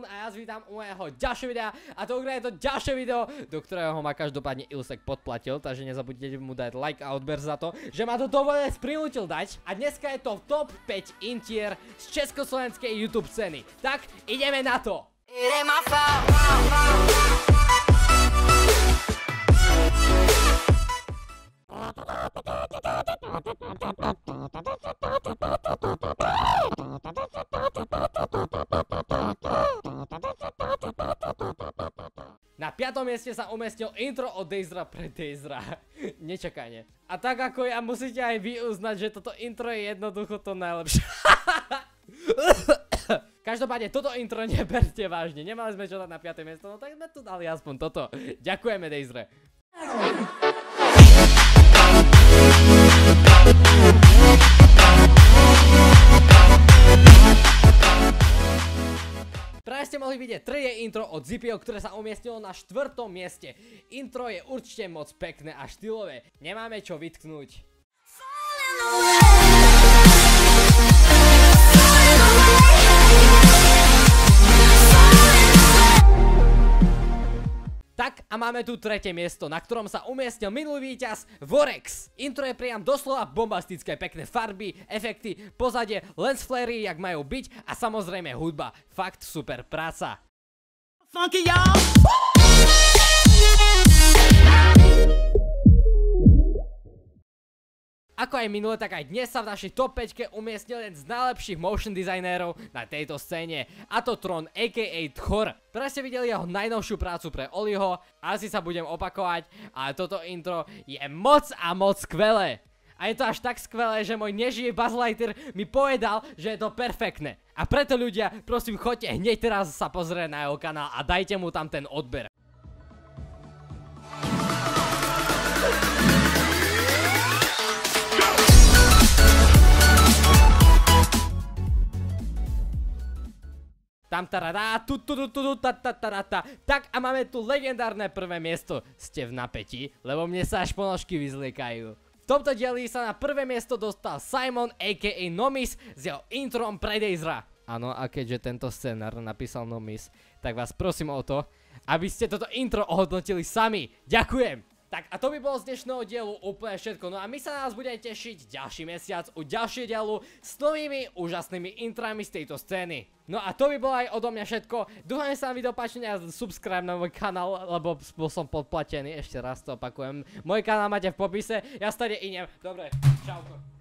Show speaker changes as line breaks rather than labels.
Simon a ja vás vítam u mojho ďalšieho videa a to je to ďalšie video, do ktorého ma každopádne Ilsek podplatil, takže nezabudnite mu dať like a odber za to, že ma to dovolec prinútil dať a dneska je to top 5 intier z československej YouTube scény. Tak ideme na to! Na 5. mieste sa umiestnil intro od Dejzra pre Dejzra. Nečakane. A tak ako ja musíte aj vy uznať, že toto intro je jednoducho to najlepšie. Každopádne toto intro neberte vážne. Nemali sme čo dať na 5. miesto, no tak sme tu dali aspoň toto. Ďakujeme Dejzre. Práve ste mohli vidieť tretie intro od Zippyho, ktoré sa umiestnilo na 4. mieste. Intro je určite moc pekné a štýlové. Nemáme čo vytknúť. Tak a máme tu tretie miesto, na ktorom sa umiestnil minulý víťaz Vorex. Intro je priam doslova bombastické, pekné farby, efekty, pozadie, lens flary, jak majú byť a samozrejme hudba. Fakt super práca. Funky, y'all! Ako aj minule, tak aj dnes sa v našej top 5 umiestnil jeden z najlepších motion designérov na tejto scéne, a to Tron aka Tchor. Teraz ste videli jeho najnovšiu prácu pre Oliho, asi sa budem opakovať, ale toto intro je moc a moc skvelé. A je to až tak skvelé, že môj neživý Buzzlighter mi povedal, že je to perfektné. A preto ľudia, prosím, choďte hneď teraz sa pozrieť na jeho kanál a dajte mu tam ten odber. Tam taradá, tak a máme tu legendárne prvé miesto. Ste v napätí, lebo mne sa až ponožky vyzliekajú. V tomto dieli sa na prvé miesto dostal Simon aka Nomis s jeho introm pre Dejzra. Áno, a keďže tento scenár napísal Nomis, tak vás prosím o to, aby ste toto intro ohodnotili sami. Ďakujem! Tak a to by bolo z dnešného dielu úplne všetko, no a my sa na vás budeme tešiť ďalší mesiac u ďalšieho dielu s novými úžasnými intrami z tejto scény. No a to by bolo aj odo mňa všetko, dúfam, že sa vám video páči a subscribe na môj kanál, lebo bol som podplatený, ešte raz to opakujem. Môj kanál máte v popise, ja stade idem, dobre, čauko.